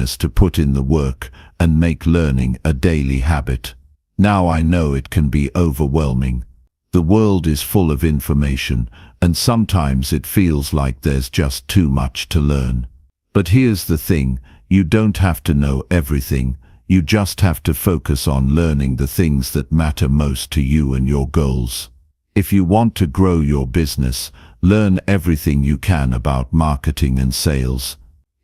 willingness to put in the work and make learning a daily habit. Now I know it can be overwhelming. The world is full of information, and sometimes it feels like there's just too much to learn. But here's the thing, you don't have to know everything. You just have to focus on learning the things that matter most to you and your goals. If you want to grow your business, learn everything you can about marketing and sales.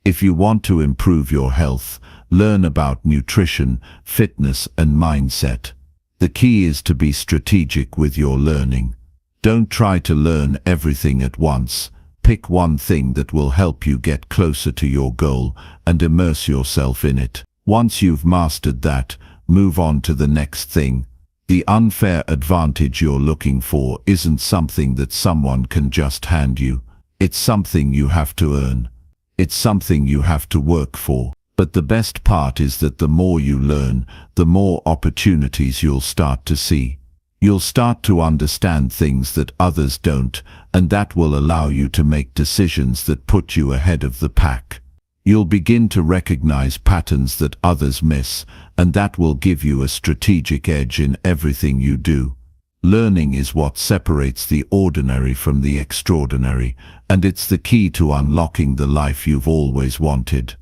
If you want to improve your health, learn about nutrition, fitness, and mindset. The key is to be strategic with your learning. Don't try to learn everything at once. Pick one thing that will help you get closer to your goal and immerse yourself in it. Once you've mastered that, move on to the next thing. The unfair advantage you're looking for isn't something that someone can just hand you. It's something you have to earn. It's something you have to work for. But the best part is that the more you learn, the more opportunities you'll start to see. You'll start to understand things that others don't, and that will allow you to make decisions that put you ahead of the pack. You'll begin to recognize patterns that others miss, and that will give you a strategic edge in everything you do. Learning is what separates the ordinary from the extraordinary, and it's the key to unlocking the life you've always wanted.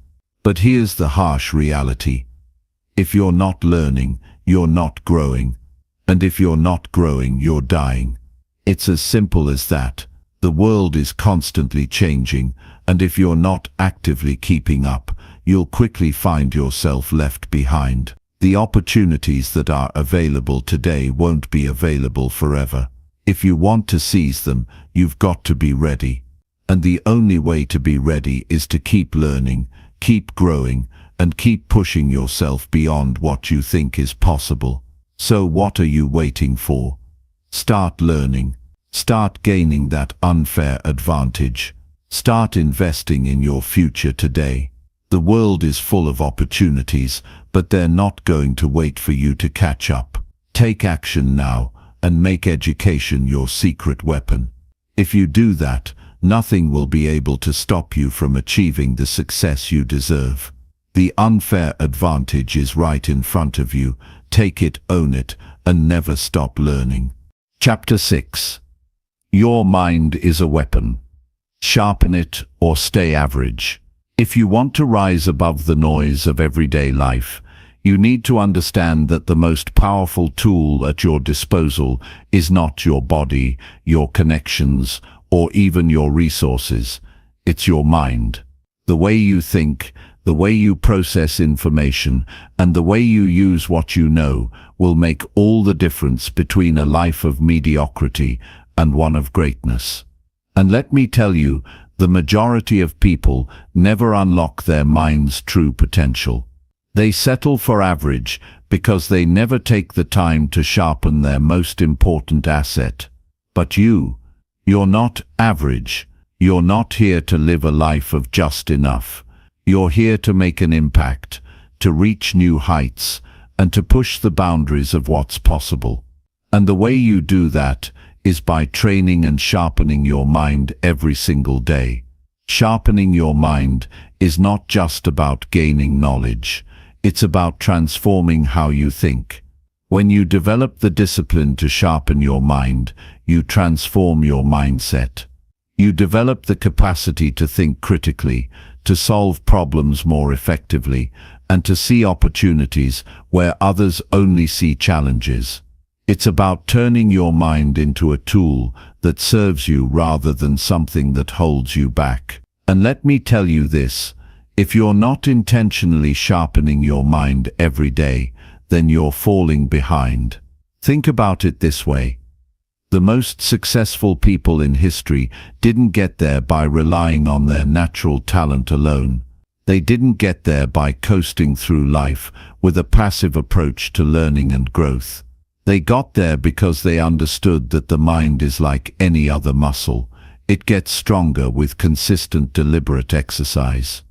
But here's the harsh reality. If you're not learning, you're not growing. And if you're not growing, you're dying. It's as simple as that. The world is constantly changing, and if you're not actively keeping up, you'll quickly find yourself left behind. The opportunities that are available today won't be available forever. If you want to seize them, you've got to be ready. And the only way to be ready is to keep learning, keep growing, and keep pushing yourself beyond what you think is possible. So what are you waiting for? Start learning. Start gaining that unfair advantage. Start investing in your future today. The world is full of opportunities, but they're not going to wait for you to catch up. Take action now and make education your secret weapon. If you do that, nothing will be able to stop you from achieving the success you deserve. The unfair advantage is right in front of you. Take it, own it, and never stop learning. Chapter 6. Your mind is a weapon. Sharpen it or stay average. If you want to rise above the noise of everyday life, you need to understand that the most powerful tool at your disposal is not your body, your connections, or even your resources. It's your mind. The way you think, the way you process information, and the way you use what you know will make all the difference between a life of mediocrity and one of greatness. And let me tell you, the majority of people never unlock their mind's true potential. They settle for average because they never take the time to sharpen their most important asset. But you're not average. You're not here to live a life of just enough. You're here to make an impact, to reach new heights, and to push the boundaries of what's possible. And the way you do that is by training and sharpening your mind every single day. Sharpening your mind is not just about gaining knowledge. It's about transforming how you think. When you develop the discipline to sharpen your mind, you transform your mindset. You develop the capacity to think critically, to solve problems more effectively, and to see opportunities where others only see challenges. It's about turning your mind into a tool that serves you rather than something that holds you back. And let me tell you this, if you're not intentionally sharpening your mind every day, then you're falling behind. Think about it this way. The most successful people in history didn't get there by relying on their natural talent alone. They didn't get there by coasting through life with a passive approach to learning and growth. They got there because they understood that the mind is like any other muscle. It gets stronger with consistent, deliberate exercise.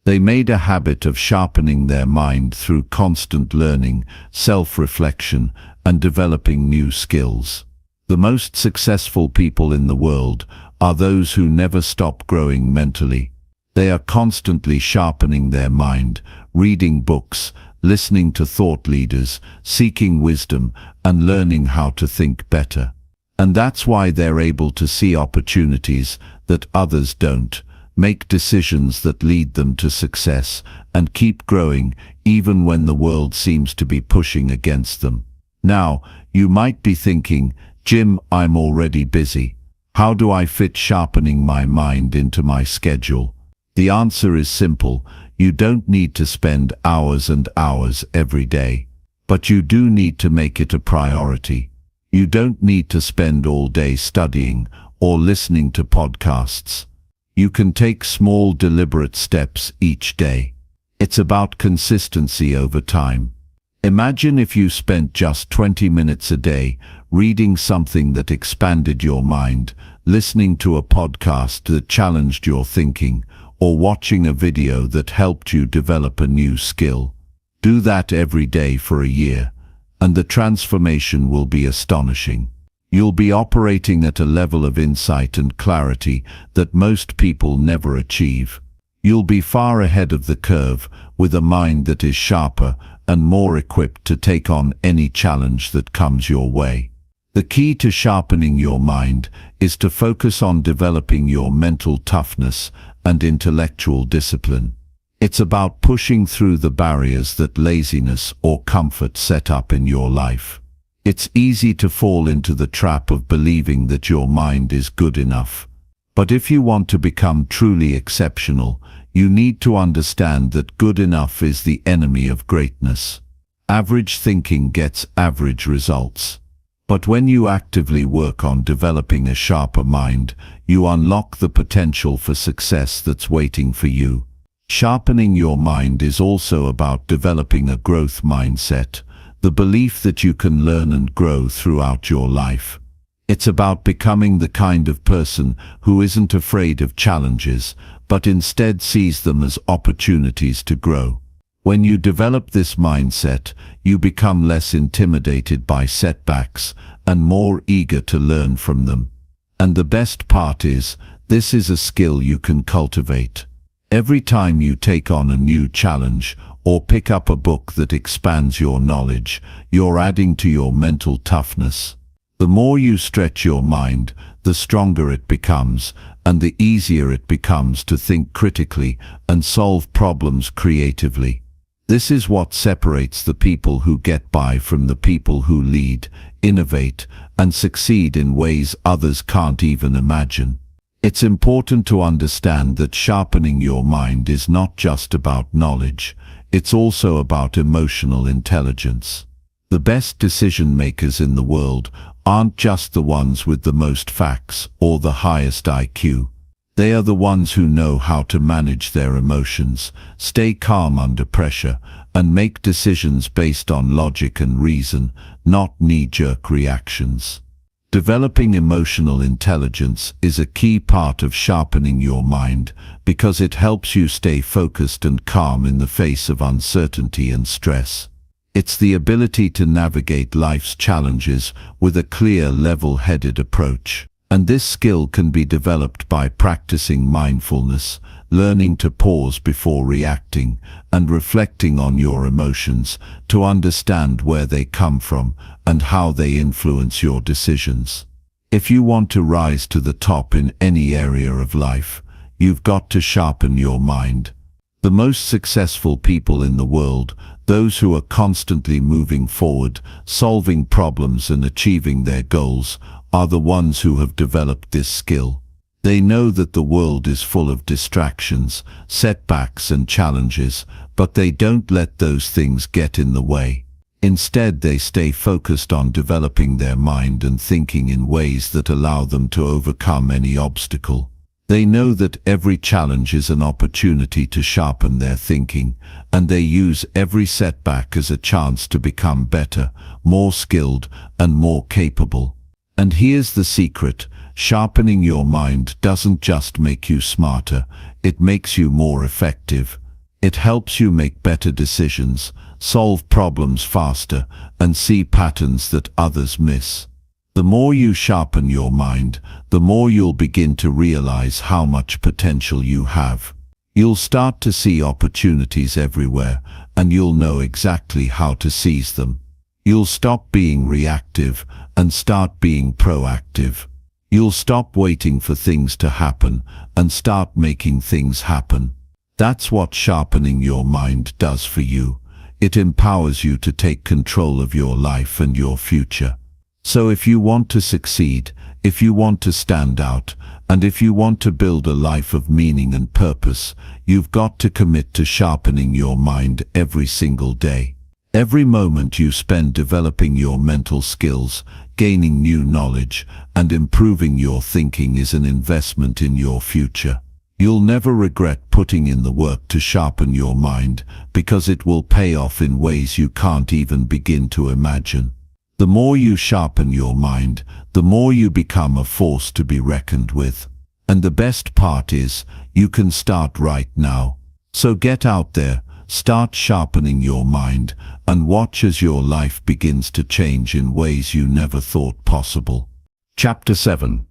They made a habit of sharpening their mind through constant learning, self-reflection, and developing new skills. The most successful people in the world are those who never stop growing mentally. They are constantly sharpening their mind, reading books, listening to thought leaders, seeking wisdom, and learning how to think better. And that's why they're able to see opportunities that others don't, make decisions that lead them to success, and keep growing even when the world seems to be pushing against them. Now, you might be thinking, Jim, I'm already busy. How do I fit sharpening my mind into my schedule? The answer is simple. You don't need to spend hours and hours every day, but you do need to make it a priority. You don't need to spend all day studying or listening to podcasts. You can take small, deliberate steps each day. It's about consistency over time. Imagine if you spent just 20 minutes a day reading something that expanded your mind, listening to a podcast that challenged your thinking, or watching a video that helped you develop a new skill. Do that every day for a year, and the transformation will be astonishing. You'll be operating at a level of insight and clarity that most people never achieve. You'll be far ahead of the curve, with a mind that is sharper and more equipped to take on any challenge that comes your way. The key to sharpening your mind is to focus on developing your mental toughness and intellectual discipline. It's about pushing through the barriers that laziness or comfort set up in your life. It's easy to fall into the trap of believing that your mind is good enough. But if you want to become truly exceptional, you need to understand that good enough is the enemy of greatness. Average thinking gets average results. But when you actively work on developing a sharper mind, you unlock the potential for success that's waiting for you. Sharpening your mind is also about developing a growth mindset, the belief that you can learn and grow throughout your life. It's about becoming the kind of person who isn't afraid of challenges, but instead sees them as opportunities to grow. When you develop this mindset, you become less intimidated by setbacks and more eager to learn from them. And the best part is, this is a skill you can cultivate. Every time you take on a new challenge or pick up a book that expands your knowledge, you're adding to your mental toughness. The more you stretch your mind, the stronger it becomes, and the easier it becomes to think critically and solve problems creatively. This is what separates the people who get by from the people who lead, innovate, and succeed in ways others can't even imagine. It's important to understand that sharpening your mind is not just about knowledge, it's also about emotional intelligence. The best decision makers in the world aren't just the ones with the most facts or the highest IQ. They are the ones who know how to manage their emotions, stay calm under pressure, and make decisions based on logic and reason, not knee-jerk reactions. Developing emotional intelligence is a key part of sharpening your mind because it helps you stay focused and calm in the face of uncertainty and stress. It's the ability to navigate life's challenges with a clear, level-headed approach. And this skill can be developed by practicing mindfulness, learning to pause before reacting, and reflecting on your emotions to understand where they come from and how they influence your decisions. If you want to rise to the top in any area of life, you've got to sharpen your mind. The most successful people in the world, those who are constantly moving forward, solving problems and achieving their goals, are the ones who have developed this skill. They know that the world is full of distractions, setbacks and challenges, but they don't let those things get in the way. Instead, they stay focused on developing their mind and thinking in ways that allow them to overcome any obstacle. They know that every challenge is an opportunity to sharpen their thinking, and they use every setback as a chance to become better, more skilled, and more capable. And here's the secret: sharpening your mind doesn't just make you smarter, it makes you more effective. It helps you make better decisions, solve problems faster, and see patterns that others miss. The more you sharpen your mind, the more you'll begin to realize how much potential you have. You'll start to see opportunities everywhere, and you'll know exactly how to seize them. You'll stop being reactive and start being proactive. You'll stop waiting for things to happen and start making things happen. That's what sharpening your mind does for you. It empowers you to take control of your life and your future. So if you want to succeed, if you want to stand out, and if you want to build a life of meaning and purpose, you've got to commit to sharpening your mind every single day. Every moment you spend developing your mental skills, gaining new knowledge, and improving your thinking is an investment in your future. You'll never regret putting in the work to sharpen your mind, because it will pay off in ways you can't even begin to imagine. The more you sharpen your mind, the more you become a force to be reckoned with. And the best part is, you can start right now. So get out there, start sharpening your mind, and watch as your life begins to change in ways you never thought possible. Chapter 7.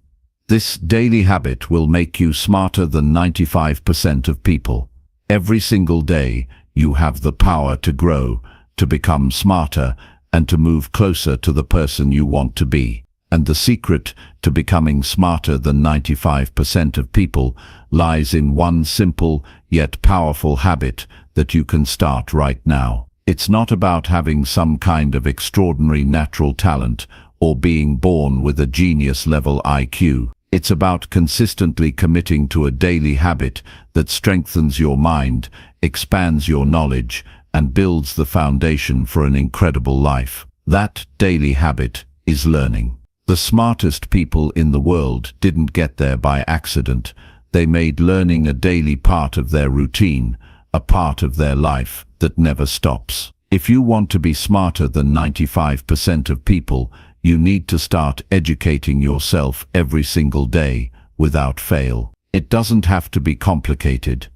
This daily habit will make you smarter than 95% of people. Every single day, you have the power to grow, to become smarter, and to move closer to the person you want to be. And the secret to becoming smarter than 95% of people lies in one simple yet powerful habit that you can start right now. It's not about having some kind of extraordinary natural talent or being born with a genius-level IQ. It's about consistently committing to a daily habit that strengthens your mind, expands your knowledge, and builds the foundation for an incredible life. That daily habit is learning. The smartest people in the world didn't get there by accident. They made learning a daily part of their routine, a part of their life that never stops. If you want to be smarter than 95% of people, you need to start educating yourself every single day, without fail. It doesn't have to be complicated.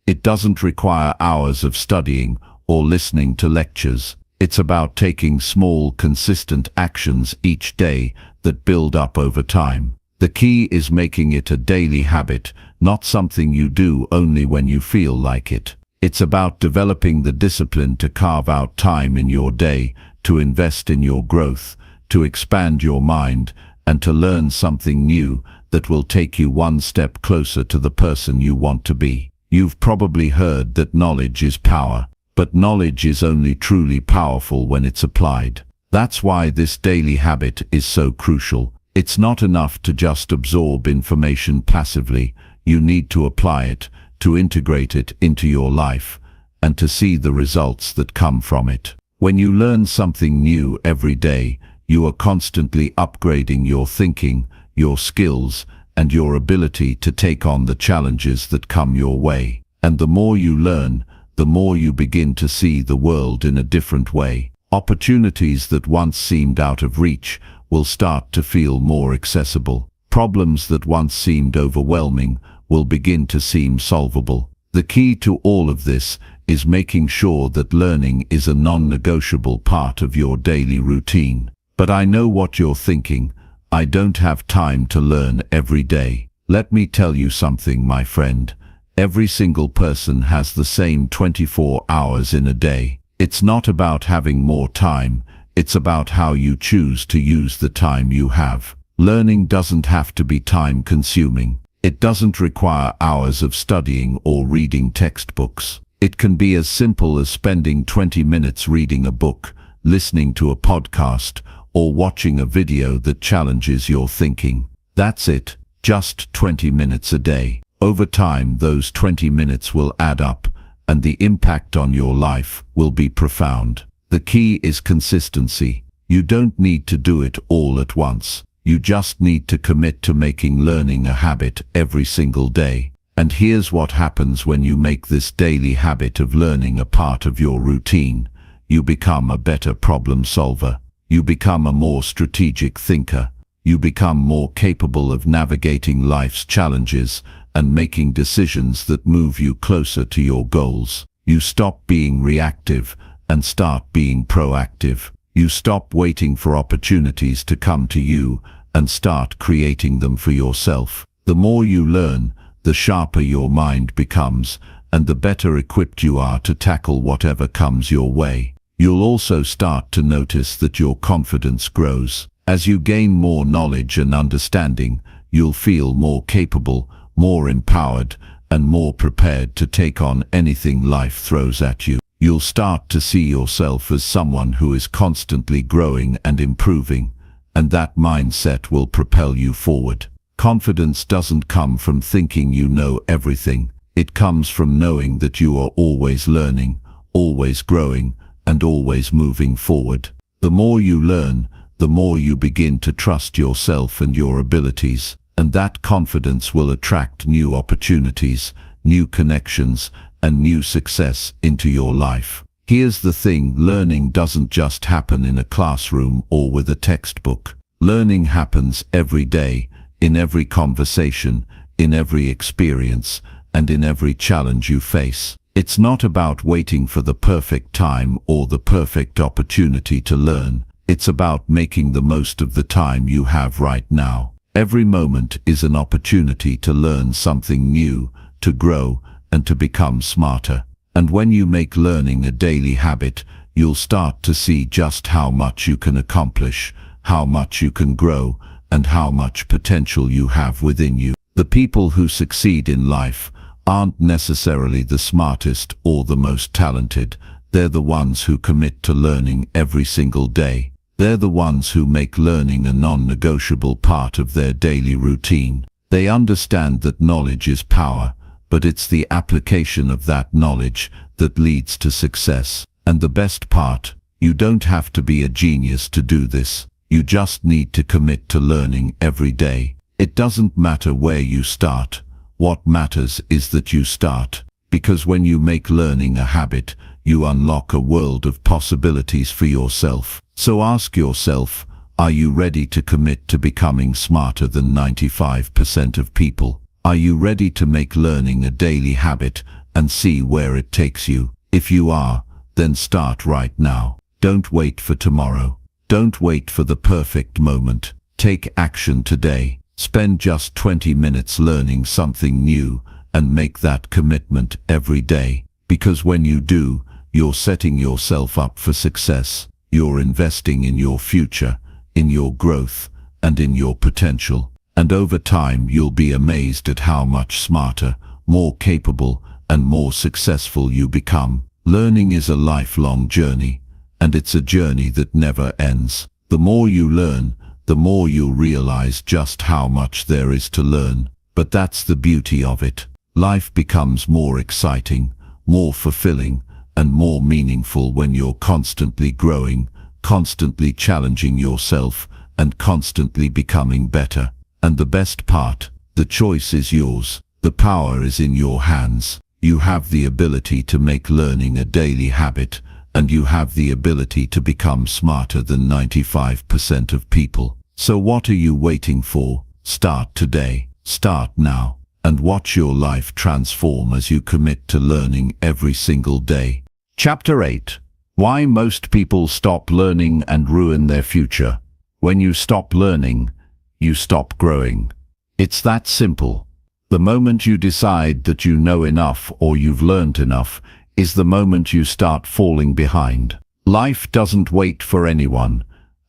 It doesn't require hours of studying or listening to lectures. It's about taking small, consistent actions each day that build up over time. The key is making it a daily habit, not something you do only when you feel like it. It's about developing the discipline to carve out time in your day, to invest in your growth, to expand your mind, and to learn something new that will take you one step closer to the person you want to be. You've probably heard that knowledge is power. But knowledge is only truly powerful when it's applied. That's why this daily habit is so crucial. It's not enough to just absorb information passively. You need to apply it, to integrate it into your life, and to see the results that come from it. When you learn something new every day, you are constantly upgrading your thinking, your skills, and your ability to take on the challenges that come your way. And the more you learn, the more you begin to see the world in a different way. Opportunities that once seemed out of reach will start to feel more accessible. Problems that once seemed overwhelming will begin to seem solvable. The key to all of this is making sure that learning is a non-negotiable part of your daily routine. But I know what you're thinking. I don't have time to learn every day. Let me tell you something, my friend. Every single person has the same 24 hours in a day. It's not about having more time, it's about how you choose to use the time you have. Learning doesn't have to be time-consuming. It doesn't require hours of studying or reading textbooks. It can be as simple as spending 20 minutes reading a book, listening to a podcast, or watching a video that challenges your thinking. That's it, just 20 minutes a day. Over time, those 20 minutes will add up, and the impact on your life will be profound. The key is consistency. You don't need to do it all at once. You just need to commit to making learning a habit every single day. And here's what happens when you make this daily habit of learning a part of your routine. You become a better problem solver. You become a more strategic thinker. You become more capable of navigating life's challenges and making decisions that move you closer to your goals. You stop being reactive and start being proactive. You stop waiting for opportunities to come to you and start creating them for yourself. The more you learn, the sharper your mind becomes, and the better equipped you are to tackle whatever comes your way. You'll also start to notice that your confidence grows. As you gain more knowledge and understanding, you'll feel more capable, more empowered, and more prepared to take on anything life throws at you. You'll start to see yourself as someone who is constantly growing and improving, and that mindset will propel you forward. Confidence doesn't come from thinking you know everything. It comes from knowing that you are always learning, always growing, and always moving forward. The more you learn, the more you begin to trust yourself and your abilities, and that confidence will attract new opportunities, new connections, and new success into your life. Here's the thing: learning doesn't just happen in a classroom or with a textbook. Learning happens every day, in every conversation, in every experience, and in every challenge you face. It's not about waiting for the perfect time or the perfect opportunity to learn. It's about making the most of the time you have right now. Every moment is an opportunity to learn something new, to grow, and to become smarter. And when you make learning a daily habit, you'll start to see just how much you can accomplish, how much you can grow, and how much potential you have within you. The people who succeed in life aren't necessarily the smartest or the most talented. They're the ones who commit to learning every single day. They're the ones who make learning a non-negotiable part of their daily routine. They understand that knowledge is power, but it's the application of that knowledge that leads to success. And the best part, you don't have to be a genius to do this. You just need to commit to learning every day. It doesn't matter where you start. What matters is that you start, because when you make learning a habit, you unlock a world of possibilities for yourself. So ask yourself, are you ready to commit to becoming smarter than 95% of people? Are you ready to make learning a daily habit and see where it takes you? If you are, then start right now. Don't wait for tomorrow. Don't wait for the perfect moment. Take action today. Spend just 20 minutes learning something new and make that commitment every day. Because when you do, you're setting yourself up for success. You're investing in your future, in your growth, and in your potential. And over time, you'll be amazed at how much smarter, more capable, and more successful you become. Learning is a lifelong journey, and it's a journey that never ends. The more you learn, the more you'll realize just how much there is to learn. But that's the beauty of it. Life becomes more exciting, more fulfilling, and more meaningful when you're constantly growing, constantly challenging yourself, and constantly becoming better. And the best part, the choice is yours. The power is in your hands. You have the ability to make learning a daily habit, and you have the ability to become smarter than 95% of people. So what are you waiting for? Start today. Start now. And watch your life transform as you commit to learning every single day. Chapter 8. Why most people stop learning and ruin their future. When you stop learning, you stop growing. It's that simple. The moment you decide that you know enough or you've learned enough is the moment you start falling behind. Life doesn't wait for anyone,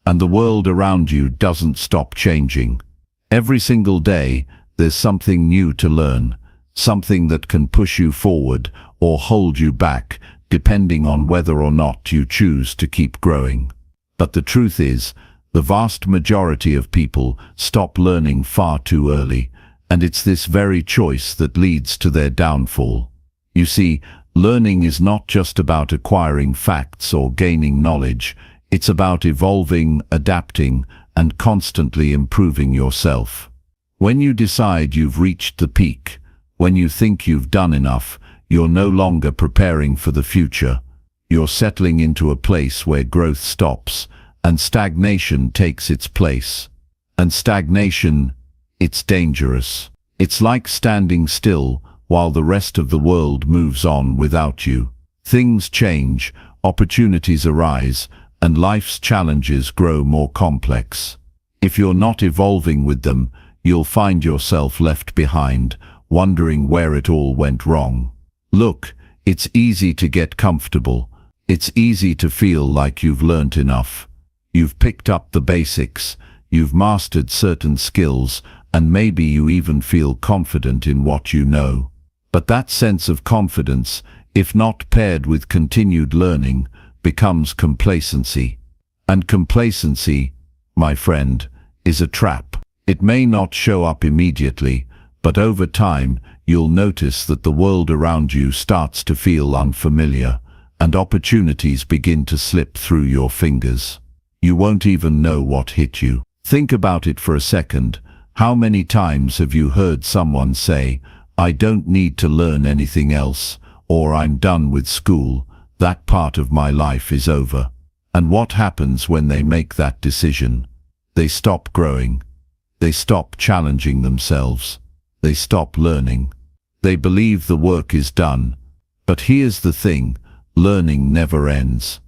and the world around you doesn't stop changing. Every single day, there's something new to learn, something that can push you forward or hold you back, depending on whether or not you choose to keep growing. But the truth is, the vast majority of people stop learning far too early, and it's this very choice that leads to their downfall. You see, learning is not just about acquiring facts or gaining knowledge. It's about evolving, adapting, and constantly improving yourself. When you decide you've reached the peak, when you think you've done enough, you're no longer preparing for the future. You're settling into a place where growth stops, and stagnation takes its place. And stagnation, it's dangerous. It's like standing still while the rest of the world moves on without you. Things change, opportunities arise, and life's challenges grow more complex. If you're not evolving with them, you'll find yourself left behind, wondering where it all went wrong. Look, it's easy to get comfortable. It's easy to feel like you've learnt enough. You've picked up the basics, you've mastered certain skills, and maybe you even feel confident in what you know. But that sense of confidence, if not paired with continued learning, becomes complacency. And complacency, my friend, is a trap. It may not show up immediately, but over time, you'll notice that the world around you starts to feel unfamiliar, and opportunities begin to slip through your fingers. You won't even know what hit you. Think about it for a second. How many times have you heard someone say, "I don't need to learn anything else," or "I'm done with school, that part of my life is over"? And what happens when they make that decision? They stop growing. They stop challenging themselves. They stop learning. They believe the work is done. But here's the thing, learning never ends.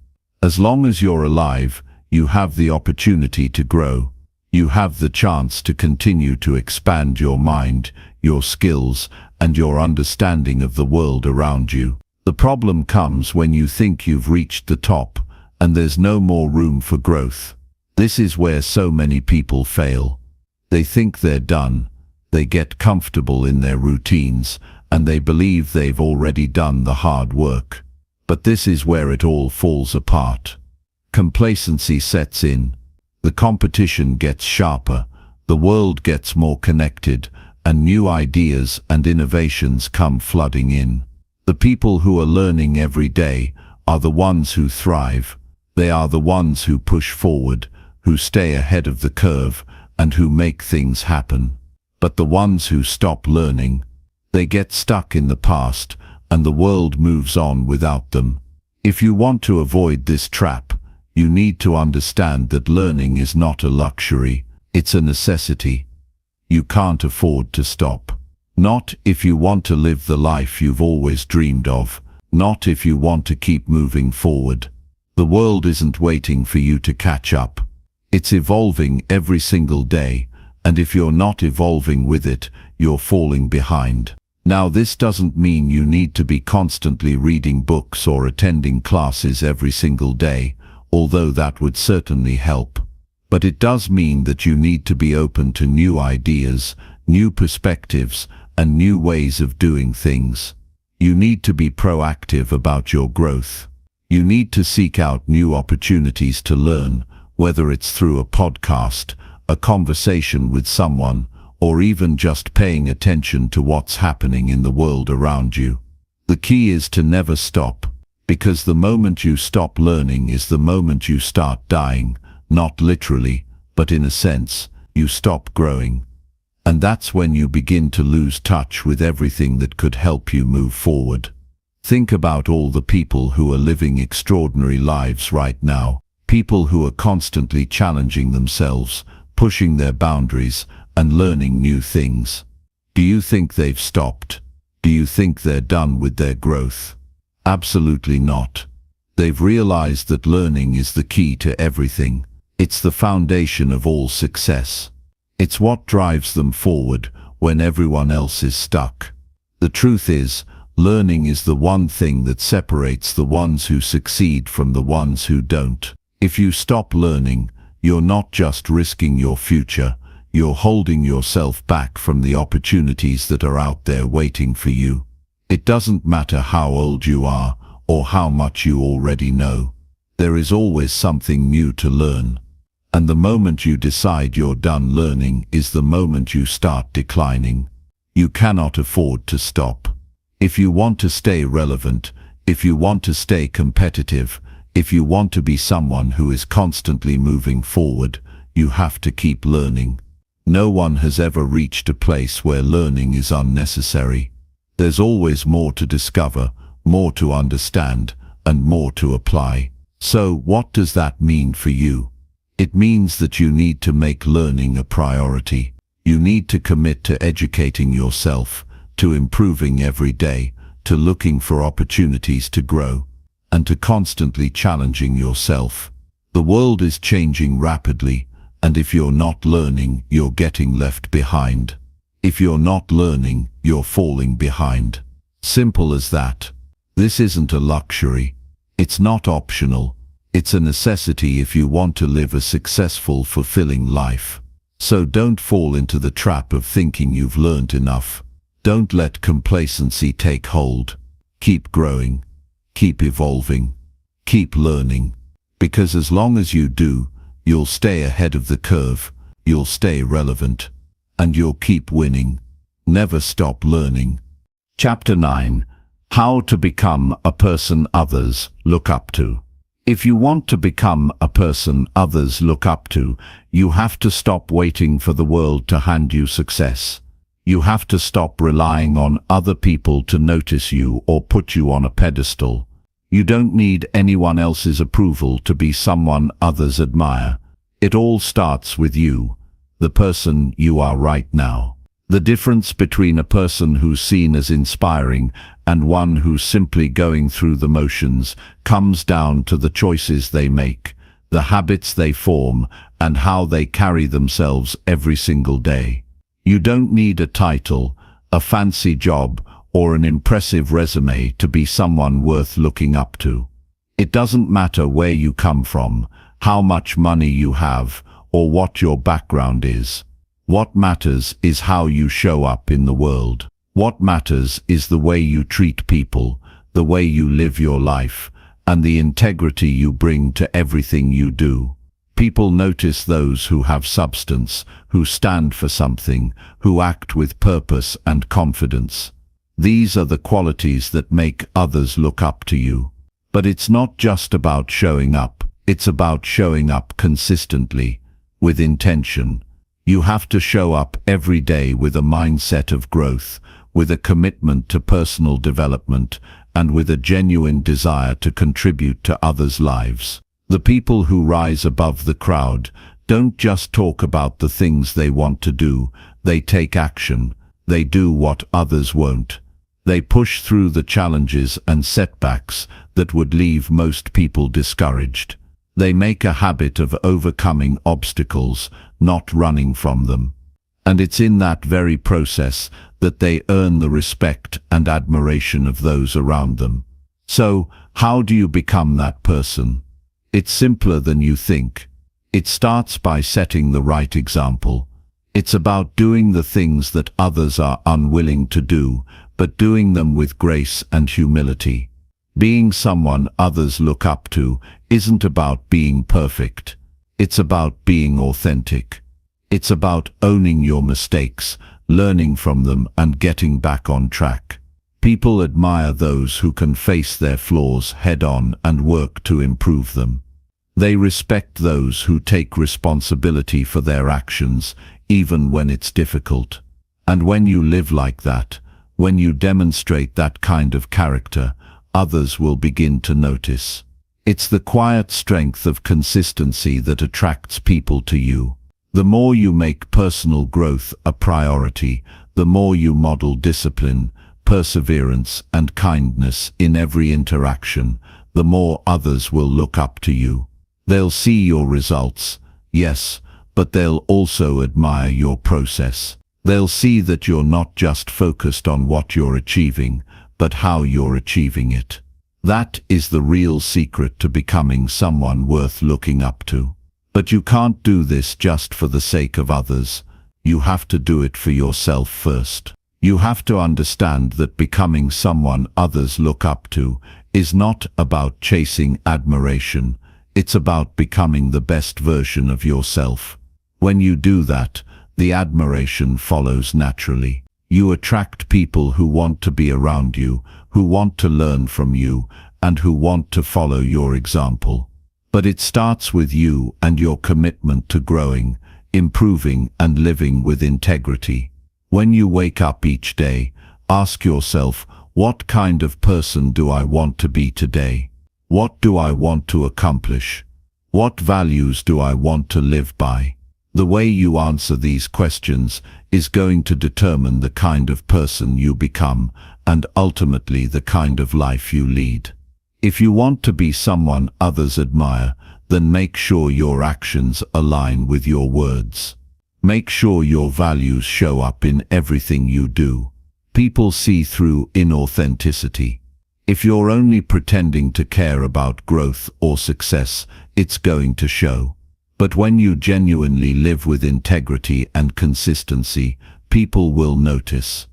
As long as you're alive, you have the opportunity to grow. You have the chance to continue to expand your mind, your skills, and your understanding of the world around you. The problem comes when you think you've reached the top, and there's no more room for growth. This is where so many people fail. They think they're done. They get comfortable in their routines, and they believe they've already done the hard work. But this is where it all falls apart. Complacency sets in. The competition gets sharper. The world gets more connected, and new ideas and innovations come flooding in. The people who are learning every day are the ones who thrive. They are the ones who push forward, who stay ahead of the curve, and who make things happen. But the ones who stop learning, they get stuck in the past, and the world moves on without them. If you want to avoid this trap, you need to understand that learning is not a luxury, it's a necessity. You can't afford to stop. Not if you want to live the life you've always dreamed of, not if you want to keep moving forward. The world isn't waiting for you to catch up. It's evolving every single day, and if you're not evolving with it, you're falling behind. Now, this doesn't mean you need to be constantly reading books or attending classes every single day, although that would certainly help. But it does mean that you need to be open to new ideas, new perspectives, and new ways of doing things. You need to be proactive about your growth. You need to seek out new opportunities to learn, whether it's through a podcast, a conversation with someone, or even just paying attention to what's happening in the world around you. The key is to never stop, because the moment you stop learning is the moment you start dying, not literally, but in a sense, you stop growing. And that's when you begin to lose touch with everything that could help you move forward. Think about all the people who are living extraordinary lives right now, people who are constantly challenging themselves, pushing their boundaries, and learning new things. Do you think they've stopped? Do you think they're done with their growth? Absolutely not. They've realized that learning is the key to everything. It's the foundation of all success. It's what drives them forward when everyone else is stuck. The truth is, learning is the one thing that separates the ones who succeed from the ones who don't. If you stop learning, you're not just risking your future, you're holding yourself back from the opportunities that are out there waiting for you. It doesn't matter how old you are or how much you already know. There is always something new to learn. And the moment you decide you're done learning is the moment you start declining. You cannot afford to stop. If you want to stay relevant, if you want to stay competitive, if you want to be someone who is constantly moving forward, you have to keep learning. No one has ever reached a place where learning is unnecessary. There's always more to discover, more to understand, and more to apply. So, what does that mean for you? It means that you need to make learning a priority. You need to commit to educating yourself, to improving every day, to looking for opportunities to grow, and to constantly challenging yourself. The world is changing rapidly, and if you're not learning, you're getting left behind. If you're not learning, you're falling behind. Simple as that. This isn't a luxury. It's not optional. It's a necessity if you want to live a successful, fulfilling life. So don't fall into the trap of thinking you've learned enough. Don't let complacency take hold. Keep growing. Keep evolving. Keep learning. Because as long as you do, you'll stay ahead of the curve, you'll stay relevant, and you'll keep winning. Never stop learning. Chapter 9. How to become a person others look up to. If you want to become a person others look up to, you have to stop waiting for the world to hand you success. You have to stop relying on other people to notice you or put you on a pedestal. You don't need anyone else's approval to be someone others admire. It all starts with you, the person you are right now. The difference between a person who's seen as inspiring and one who's simply going through the motions comes down to the choices they make, the habits they form, and how they carry themselves every single day. You don't need a title, a fancy job, or an impressive resume to be someone worth looking up to. It doesn't matter where you come from, how much money you have, or what your background is. What matters is how you show up in the world. What matters is the way you treat people, the way you live your life, and the integrity you bring to everything you do. People notice those who have substance, who stand for something, who act with purpose and confidence. These are the qualities that make others look up to you. But it's not just about showing up, it's about showing up consistently, with intention. You have to show up every day with a mindset of growth, with a commitment to personal development, and with a genuine desire to contribute to others' lives. The people who rise above the crowd don't just talk about the things they want to do, they take action. They do what others won't. They push through the challenges and setbacks that would leave most people discouraged. They make a habit of overcoming obstacles, not running from them. And it's in that very process that they earn the respect and admiration of those around them. So, how do you become that person? It's simpler than you think. It starts by setting the right example. It's about doing the things that others are unwilling to do, but doing them with grace and humility. Being someone others look up to isn't about being perfect. It's about being authentic. It's about owning your mistakes, learning from them, and getting back on track. People admire those who can face their flaws head-on and work to improve them. They respect those who take responsibility for their actions, even when it's difficult. And when you live like that, when you demonstrate that kind of character, others will begin to notice. It's the quiet strength of consistency that attracts people to you. The more you make personal growth a priority, the more you model discipline, perseverance, and kindness in every interaction, the more others will look up to you. They'll see your results, yes, but they'll also admire your process. They'll see that you're not just focused on what you're achieving, but how you're achieving it. That is the real secret to becoming someone worth looking up to. But you can't do this just for the sake of others. You have to do it for yourself first. You have to understand that becoming someone others look up to is not about chasing admiration. It's about becoming the best version of yourself. When you do that, the admiration follows naturally. You attract people who want to be around you, who want to learn from you, and who want to follow your example. But it starts with you and your commitment to growing, improving, and living with integrity. When you wake up each day, ask yourself, what kind of person do I want to be today? What do I want to accomplish? What values do I want to live by? The way you answer these questions is going to determine the kind of person you become and ultimately the kind of life you lead. If you want to be someone others admire, then make sure your actions align with your words. Make sure your values show up in everything you do. People see through inauthenticity. If you're only pretending to care about growth or success, it's going to show. But when you genuinely live with integrity and consistency, people will notice.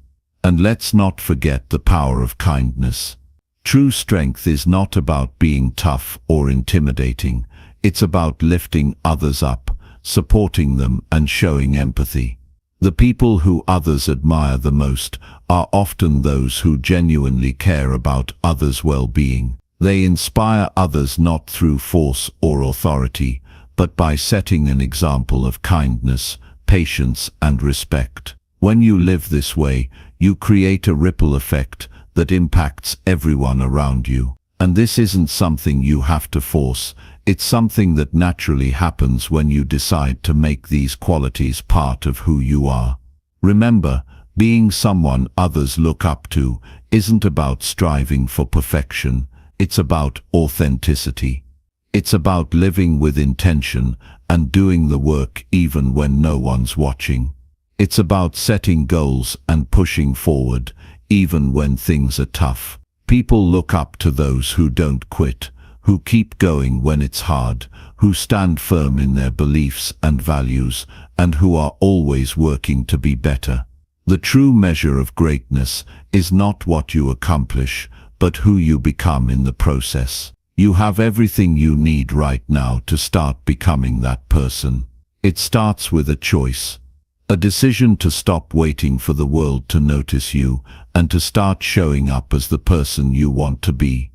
And let's not forget the power of kindness. True strength is not about being tough or intimidating. It's about lifting others up, supporting them, and showing empathy. The people who others admire the most are often those who genuinely care about others' well-being. They inspire others not through force or authority, but by setting an example of kindness, patience, and respect. When you live this way, you create a ripple effect that impacts everyone around you. And this isn't something you have to force. It's something that naturally happens when you decide to make these qualities part of who you are. Remember, being someone others look up to isn't about striving for perfection. It's about authenticity. It's about living with intention and doing the work even when no one's watching. It's about setting goals and pushing forward, even when things are tough. People look up to those who don't quit, who keep going when it's hard, who stand firm in their beliefs and values, and who are always working to be better. The true measure of greatness is not what you accomplish, but who you become in the process. You have everything you need right now to start becoming that person. It starts with a choice. A decision to stop waiting for the world to notice you and to start showing up as the person you want to be.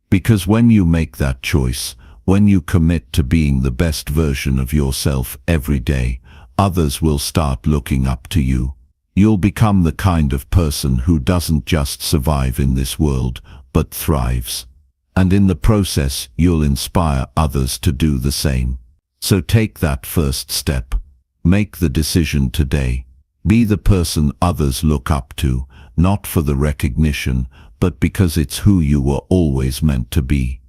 Because when you make that choice, when you commit to being the best version of yourself every day, others will start looking up to you. You'll become the kind of person who doesn't just survive in this world, but thrives. And in the process, you'll inspire others to do the same. So take that first step. Make the decision today. Be the person others look up to, not for the recognition, but because it's who you were always meant to be.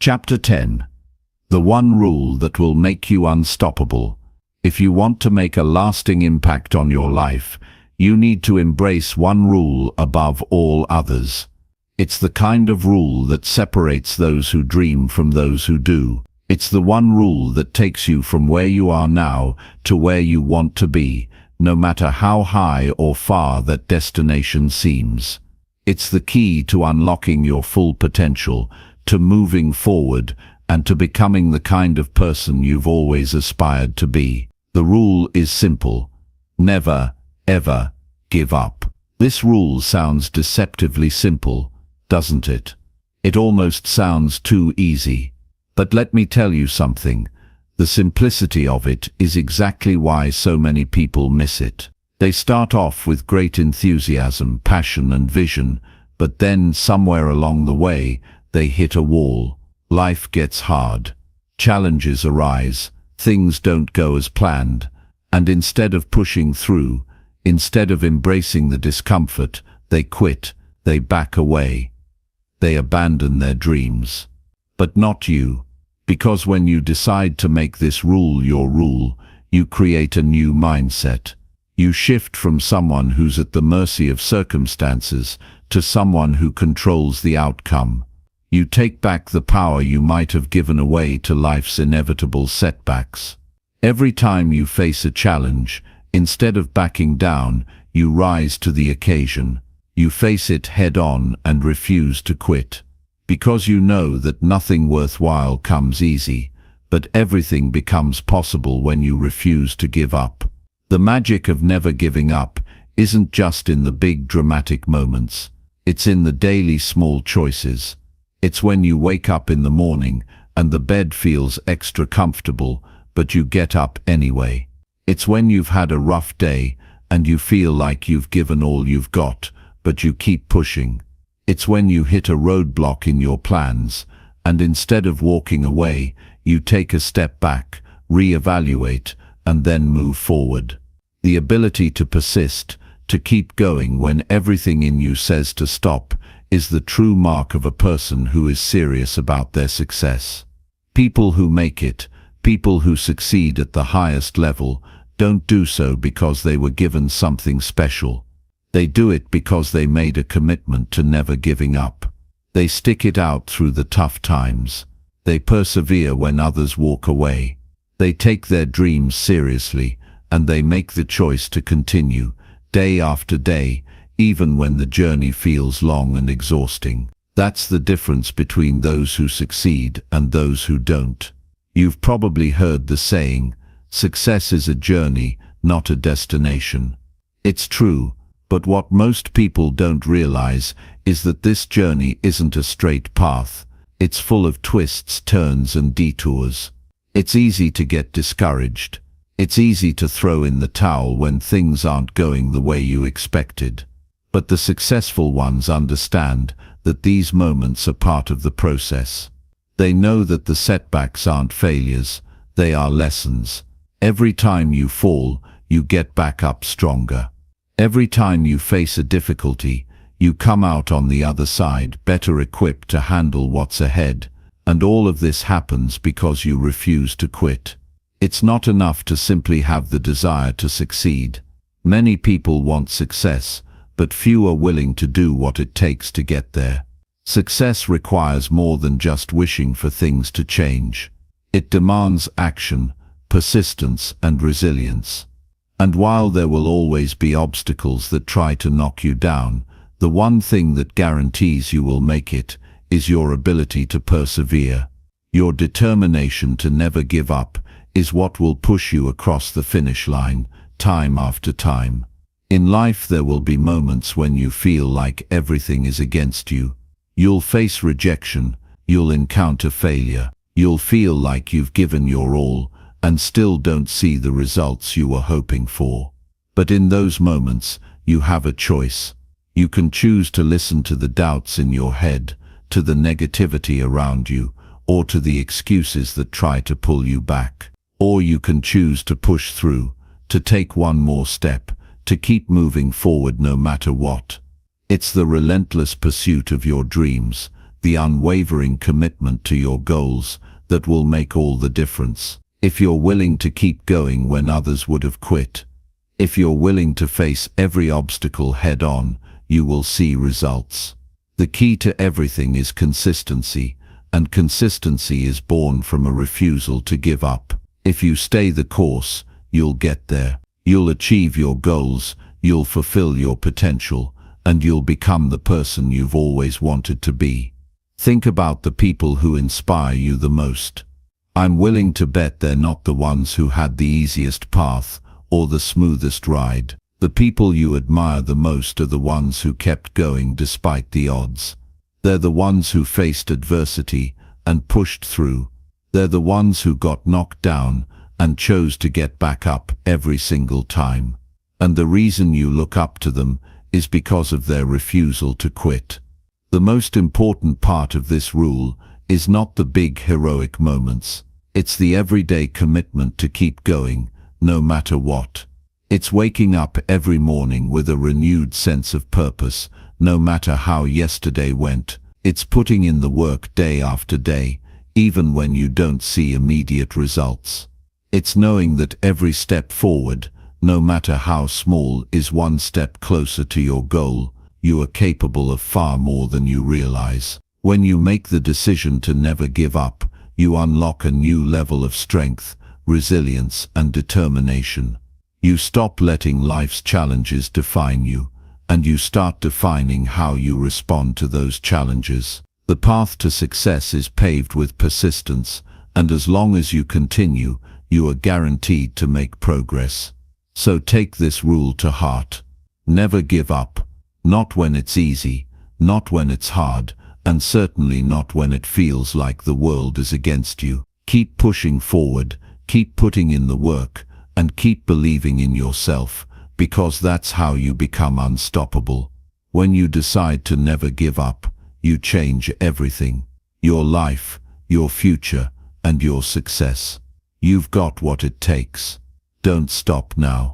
Chapter 10. The one rule that will make you unstoppable. If you want to make a lasting impact on your life, you need to embrace one rule above all others. It's the kind of rule that separates those who dream from those who do. It's the one rule that takes you from where you are now to where you want to be, no matter how high or far that destination seems. It's the key to unlocking your full potential, to moving forward, and to becoming the kind of person you've always aspired to be. The rule is simple. Never, ever give up. This rule sounds deceptively simple, doesn't it? It almost sounds too easy. But let me tell you something. The simplicity of it is exactly why so many people miss it. They start off with great enthusiasm, passion, and vision, but then somewhere along the way, they hit a wall. Life gets hard. Challenges arise. Things don't go as planned. And instead of pushing through, instead of embracing the discomfort, they quit, they back away. They abandon their dreams. But not you. Because when you decide to make this rule your rule, you create a new mindset. You shift from someone who's at the mercy of circumstances to someone who controls the outcome. You take back the power you might have given away to life's inevitable setbacks. Every time you face a challenge, instead of backing down, you rise to the occasion. You face it head-on and refuse to quit. Because you know that nothing worthwhile comes easy, but everything becomes possible when you refuse to give up. The magic of never giving up isn't just in the big dramatic moments. It's in the daily small choices. It's when you wake up in the morning and the bed feels extra comfortable, but you get up anyway. It's when you've had a rough day and you feel like you've given all you've got, but you keep pushing. It's when you hit a roadblock in your plans, and instead of walking away, you take a step back, reevaluate, and then move forward. The ability to persist, to keep going when everything in you says to stop, is the true mark of a person who is serious about their success. People who make it, people who succeed at the highest level, don't do so because they were given something special. They do it because they made a commitment to never giving up. They stick it out through the tough times. They persevere when others walk away. They take their dreams seriously, and they make the choice to continue, day after day, even when the journey feels long and exhausting. That's the difference between those who succeed and those who don't. You've probably heard the saying, success is a journey, not a destination. It's true, but what most people don't realize is that this journey isn't a straight path. It's full of twists, turns, and detours. It's easy to get discouraged. It's easy to throw in the towel when things aren't going the way you expected. But the successful ones understand that these moments are part of the process. They know that the setbacks aren't failures, they are lessons. Every time you fall, you get back up stronger. Every time you face a difficulty, you come out on the other side better equipped to handle what's ahead. And all of this happens because you refuse to quit. It's not enough to simply have the desire to succeed. Many people want success, but few are willing to do what it takes to get there. Success requires more than just wishing for things to change. It demands action, persistence, and resilience. And while there will always be obstacles that try to knock you down, the one thing that guarantees you will make it is your ability to persevere. Your determination to never give up is what will push you across the finish line, time after time. In life there will be moments when you feel like everything is against you. You'll face rejection, you'll encounter failure, you'll feel like you've given your all and still don't see the results you were hoping for. But in those moments, you have a choice. You can choose to listen to the doubts in your head, to the negativity around you, or to the excuses that try to pull you back. Or you can choose to push through, to take one more step, to keep moving forward no matter what. It's the relentless pursuit of your dreams, the unwavering commitment to your goals, that will make all the difference. If you're willing to keep going when others would have quit, if you're willing to face every obstacle head on, you will see results. The key to everything is consistency, and consistency is born from a refusal to give up. If you stay the course, you'll get there. You'll achieve your goals, you'll fulfill your potential, and you'll become the person you've always wanted to be. Think about the people who inspire you the most. I'm willing to bet they're not the ones who had the easiest path or the smoothest ride. The people you admire the most are the ones who kept going despite the odds. They're the ones who faced adversity and pushed through. They're the ones who got knocked down and chose to get back up every single time. And the reason you look up to them is because of their refusal to quit. The most important part of this rule is not the big heroic moments. It's the everyday commitment to keep going, no matter what. It's waking up every morning with a renewed sense of purpose, no matter how yesterday went. It's putting in the work day after day, even when you don't see immediate results. It's knowing that every step forward, no matter how small, is one step closer to your goal. You are capable of far more than you realize. When you make the decision to never give up, you unlock a new level of strength, resilience, and determination. You stop letting life's challenges define you, and you start defining how you respond to those challenges. The path to success is paved with persistence, and as long as you continue, you are guaranteed to make progress. So take this rule to heart. Never give up. Not when it's easy, not when it's hard, and certainly not when it feels like the world is against you. Keep pushing forward, keep putting in the work, and keep believing in yourself, because that's how you become unstoppable. When you decide to never give up, you change everything. Your life, your future, and your success. You've got what it takes. Don't stop now.